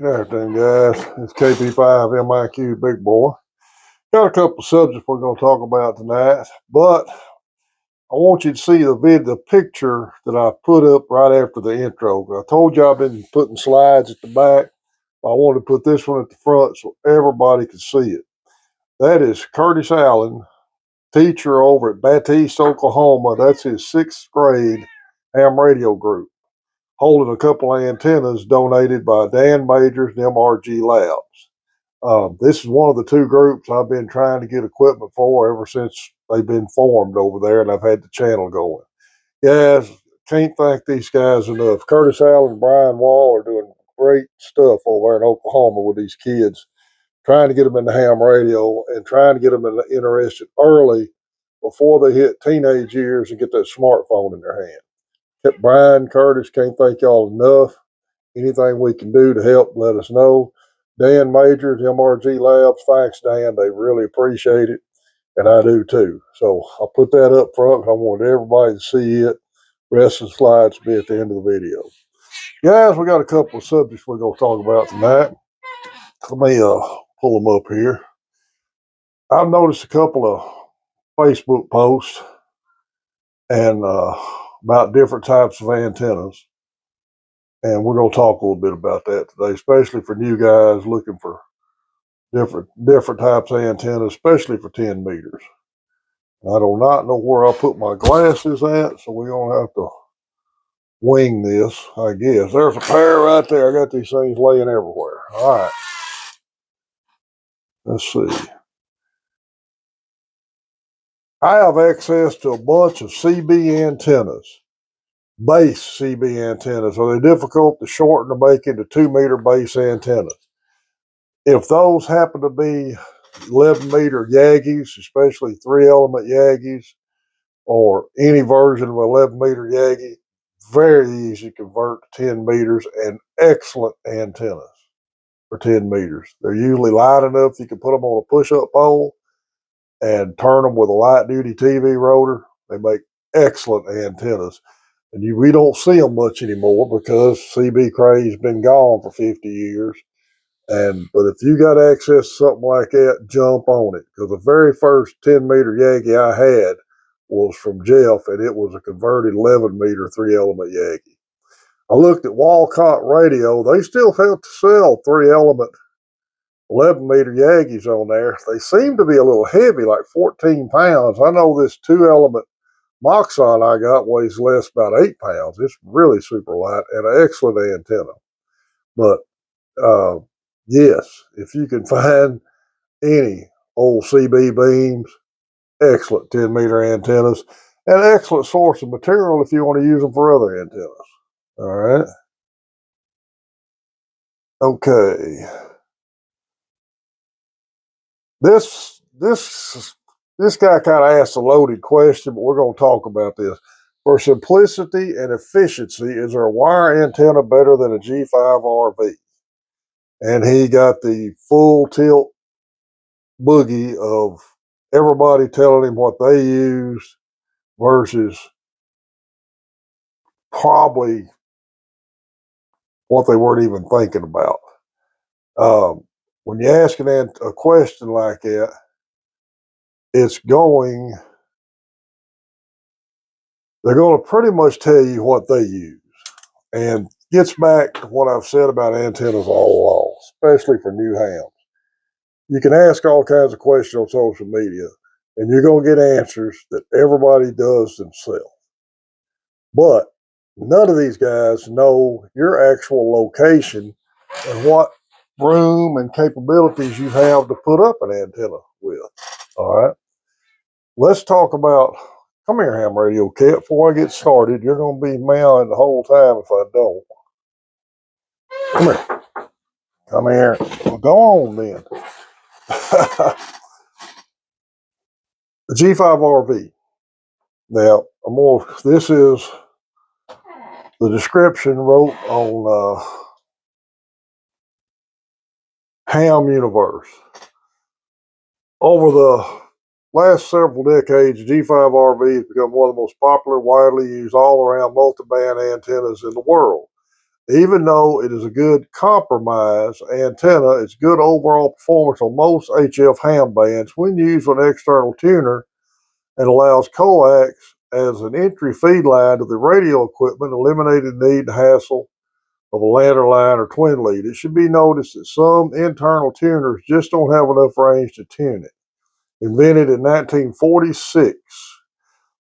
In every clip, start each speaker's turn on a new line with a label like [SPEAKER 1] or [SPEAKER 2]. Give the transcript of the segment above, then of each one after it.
[SPEAKER 1] Good afternoon, guys. It's KP5MIQ Big Boy. Got a couple of subjects we're going to talk about tonight, but I want you to see the picture that I put up right after the intro. I told you I've been putting slides at the back. I wanted to put this one at the front so everybody could see it. That is Curtis Allen, teacher over at Battist, Oklahoma. That's his 6th grade ham radio group, holding a couple of antennas donated by Dan Majors and MRG Labs. This is one of the 2 groups I've been trying to get equipment for ever since they've been formed over there, and I've had the channel going. Guys, can't thank these guys enough. Curtis Allen and Brian Wall are doing great stuff over there in Oklahoma with these kids, trying to get them in the ham radio and trying to get them interested early before they hit teenage years and get that smartphone in their hand. Brian, Curtis, can't thank y'all enough. Anything we can do to help, let us know. Dan Majors, MRG Labs, thanks, Dan. They really appreciate it, and I do too. So I'll put that up front. I want everybody to see it. Rest of the slides will be at the end of the video. Guys, we got a couple of subjects we're going to talk about tonight. Let me pull them up here. I've noticed a couple of Facebook posts and about different types of antennas. And we're going to talk a little bit about that today, especially for new guys looking for different types of antennas, especially for 10 meters. I do not know where I put my glasses at, so we're going to have to wing this, I guess. There's a pair right there. I got these things laying everywhere. All right. Let's see. I have access to a bunch of CB antennas, base CB antennas. Are they difficult to shorten to make into 2-meter base antennas? If those happen to be 11-meter Yagis, especially 3-element Yagis, or any version of 11-meter Yagi, very easy to convert to 10 meters and excellent antennas for 10 meters. They're usually light enough you can put them on a push-up pole and turn them with a light-duty TV rotor. They make excellent antennas. And we don't see them much anymore because CB craze has been gone for 50 years. But if you got access to something like that, jump on it. Because the very first 10-meter Yagi I had was from Jeff, and it was a converted 11-meter 3-element Yagi. I looked at Walcott Radio. They still have to sell 3-element 11-meter Yagis on there. They seem to be a little heavy, like 14 pounds. I know this 2-element Moxon I got weighs less, about 8 pounds. It's really super light and an excellent antenna. But yes, if you can find any old CB beams, excellent 10-meter antennas, and an excellent source of material if you want to use them for other antennas. All right. Okay. This guy kind of asked a loaded question, but we're going to talk about this. For simplicity and efficiency, is there a wire antenna better than a G5RV? And he got the full tilt boogie of everybody telling him what they used versus probably what they weren't even thinking about. When you ask a question like that, they're going to pretty much tell you what they use. And gets back to what I've said about antennas all along, especially for new hams. You can ask all kinds of questions on social media, and you're going to get answers that everybody does themselves. But none of these guys know your actual location and what room and capabilities you have to put up an antenna with. All right. Let's talk about, come here, ham radio cat. Before I get started, you're going to be meowing the whole time if I don't. Come here. Come here. Well, go on then. The G5RV. Now, this is the description wrote on Ham Universe. Over the last several decades, G5RV has become one of the most popular, widely used all-around multiband antennas in the world. Even though it is a good compromise antenna, it's good overall performance on most HF ham bands when used with an external tuner, and allows coax as an entry feed line to the radio equipment, eliminating the need and hassle of a ladder line or twin lead. It should be noticed that some internal tuners just don't have enough range to tune it. Invented in 1946,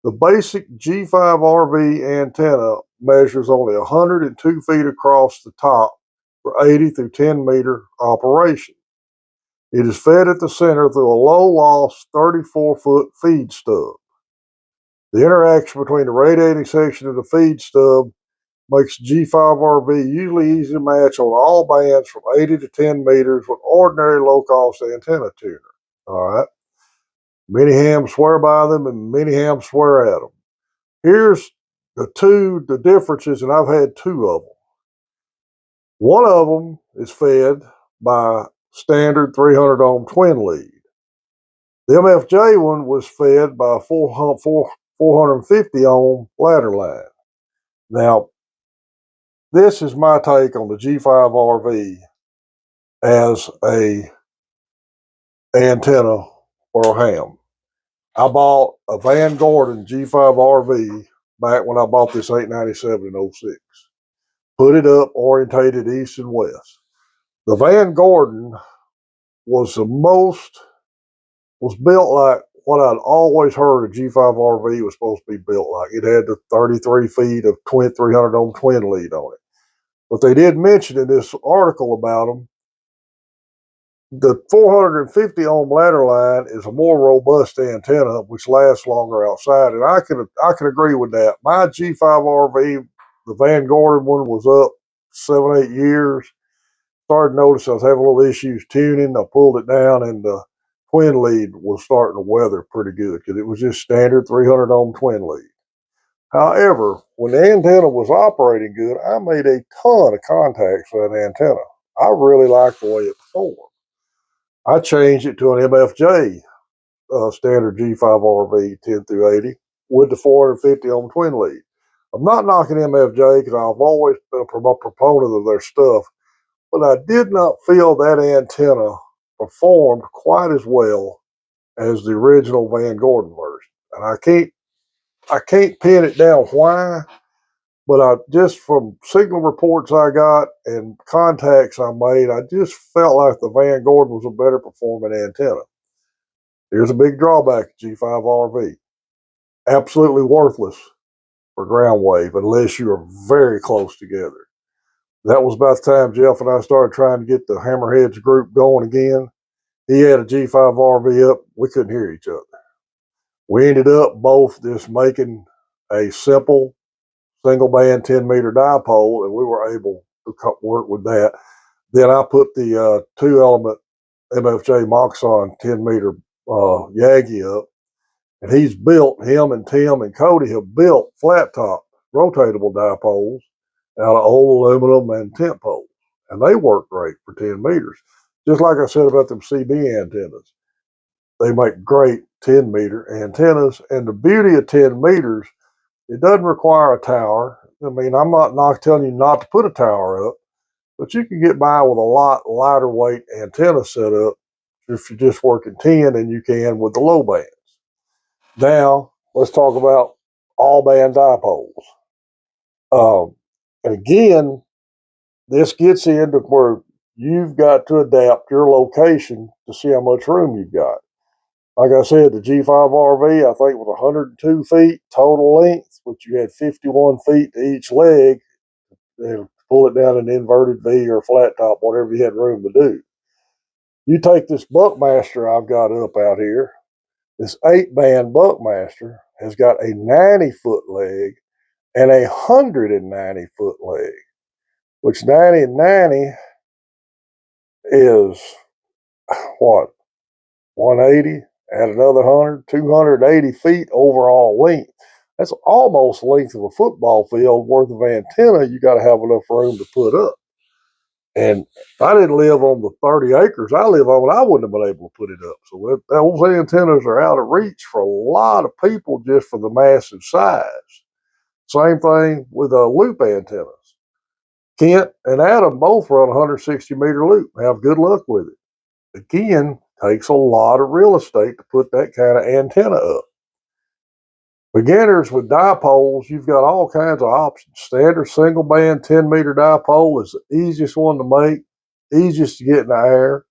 [SPEAKER 1] the basic G5RV antenna measures only 102 feet across the top for 80 through 10 meter operation. It is fed at the center through a low loss 34-foot feed stub. The interaction between the radiating section and the feed stub makes G5RV usually easy to match on all bands from 80 to 10 meters with ordinary low-cost antenna tuner. All right. Many hams swear by them and many hams swear at them. Here's the differences, and I've had two of them. One of them is fed by standard 300 ohm twin lead. The MFJ one was fed by a 450 ohm ladder line. Now, this is my take on the G5RV as a antenna for a ham. I bought a Van Gordon G5RV back when I bought this 897 in 06. Put it up, orientated east and west. The Van Gordon was built like what I'd always heard a G5RV was supposed to be built like. It had the 33 feet of 300 ohm twin lead on it. But they did mention in this article about them, the 450 ohm ladder line is a more robust antenna, which lasts longer outside, and I can agree with that. My G5RV, the Van Gordon one, was up 7-8 years. Started to notice I was having a little issues tuning. I pulled it down, and the twin lead was starting to weather pretty good because it was just standard 300 ohm twin lead. However, when the antenna was operating good, I made a ton of contacts with that antenna. I really liked the way it performed. I changed it to an MFJ standard G5RV 10 through 80 with the 450 ohm twin lead. I'm not knocking MFJ because I've always been a proponent of their stuff, but I did not feel that antenna performed quite as well as the original Van Gordon version. And I can't pin it down why, but I just from signal reports I got and contacts I made, I just felt like the Van Gordon was a better performing antenna. Here's a big drawback to G5RV. Absolutely worthless for ground wave unless you are very close together. That was about the time Jeff and I started trying to get the Hammerheads group going again. He had a G5RV up. We couldn't hear each other. We ended up both just making a simple single band 10 meter dipole, and we were able to work with that. Then I put the 2-element MFJ Moxon 10 meter Yagi up, and him and Tim and Cody have built flat top rotatable dipoles out of old aluminum and tent poles, and they work great for 10 meters. Just like I said about them CB antennas, they make great 10 meter antennas, and the beauty of 10 meters, it doesn't require a tower. I mean, I'm not telling you not to put a tower up, but you can get by with a lot lighter weight antenna setup if you're just working 10 than you can with the low bands. Now, let's talk about all band dipoles. And again, this gets into where you've got to adapt your location to see how much room you've got. Like I said, the G5RV, I think, was 102 feet total length, but you had 51 feet to each leg and pull it down an inverted V or flat top, whatever you had room to do. You take this Buckmaster I've got up out here, this 8-band Buckmaster has got a 90-foot leg and a 190-foot leg, which 90 and 90 is what, 180, add another 100, 280 feet overall length. That's almost the length of a football field worth of antenna you got to have enough room to put up. And if I didn't live on the 30 acres I live on, I wouldn't have been able to put it up. So those antennas are out of reach for a lot of people just for the massive size. Same thing with loop antennas. Kent and Adam both run a 160-meter loop. Have good luck with it. Again, takes a lot of real estate to put that kind of antenna up. Beginners with dipoles, you've got all kinds of options. Standard single band 10-meter dipole is the easiest one to make, easiest to get in the air.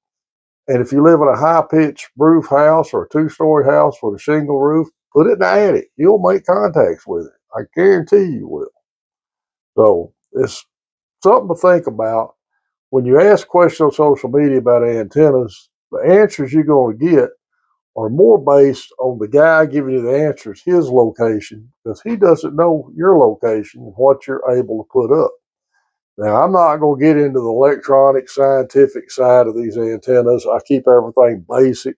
[SPEAKER 1] And if you live in a high-pitched roof house or a two-story house with a shingle roof, put it in the attic. You'll make contacts with it. I guarantee you will. So it's something to think about. When you ask questions on social media about antennas, the answers you're going to get are more based on the guy giving you the answers, his location, because he doesn't know your location and what you're able to put up. Now, I'm not going to get into the electronic scientific side of these antennas. I keep everything basic.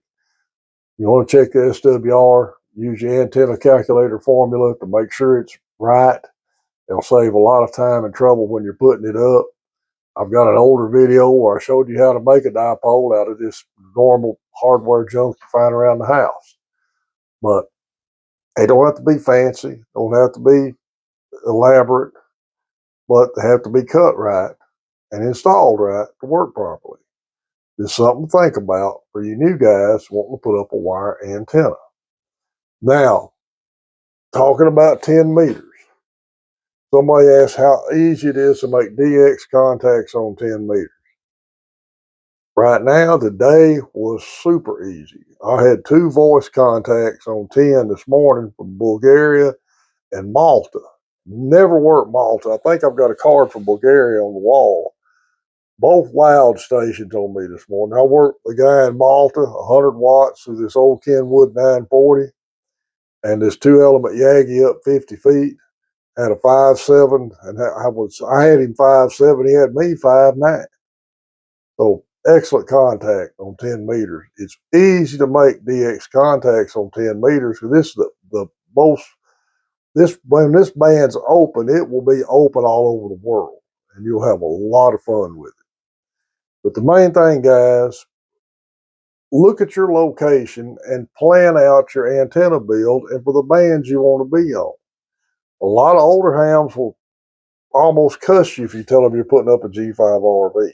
[SPEAKER 1] You want to check the SWR, use your antenna calculator formula to make sure it's right. It'll save a lot of time and trouble when you're putting it up. I've got an older video where I showed you how to make a dipole out of this normal hardware junk you find around the house. But they don't have to be fancy, don't have to be elaborate, but they have to be cut right and installed right to work properly. Just something to think about for you new guys wanting to put up a wire antenna. Now, talking about 10 meters. Somebody asked how easy it is to make DX contacts on 10 meters. Right now, today was super easy. I had 2 voice contacts on 10 this morning from Bulgaria and Malta. Never worked Malta. I think I've got a card from Bulgaria on the wall. Both loud stations on me this morning. I worked the guy in Malta, 100 watts through this old Kenwood 940, and this 2-element Yagi up 50 feet. Had a 5.7, and I had him 5.7. He had me 5.9. So excellent contact on 10 meters. It's easy to make DX contacts on 10 meters because this is the most. When this band's open, it will be open all over the world, and you'll have a lot of fun with it. But the main thing, guys, look at your location and plan out your antenna build and for the bands you want to be on. A lot of older hams will almost cuss you if you tell them you're putting up a G5RV.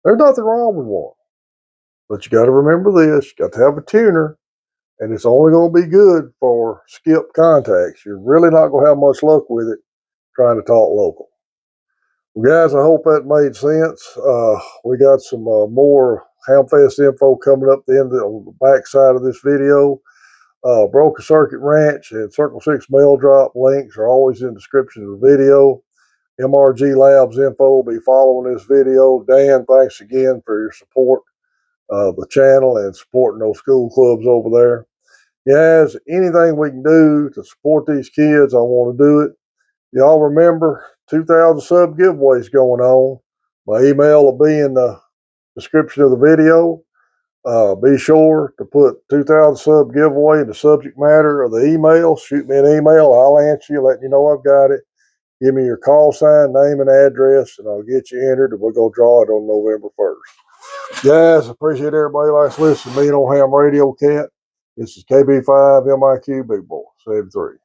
[SPEAKER 1] There's nothing wrong with one. But you got to remember this, you got to have a tuner, and it's only going to be good for skip contacts. You're really not going to have much luck with it trying to talk local. Well, guys, I hope that made sense. We got some more Hamfest info coming up on the back side of this video. Broken Circuit Ranch and Circle 6 mail drop links are always in the description of the video. MRG Labs info will be following this video. Dan, thanks again for your support of the channel and supporting those school clubs over there. Guys, anything we can do to support these kids, I want to do it. Y'all remember 2,000 sub giveaways going on. My email will be in the description of the video. Be sure to put 2,000 sub giveaway in the subject matter of the email. Shoot me an email. I'll answer you, letting you know I've got it. Give me your call sign, name, and address, and I'll get you entered, and we'll go draw it on November 1st. Guys, appreciate everybody likes listening to me on Ham Radio Cat. This is KB5 MIQ Big Boy 73.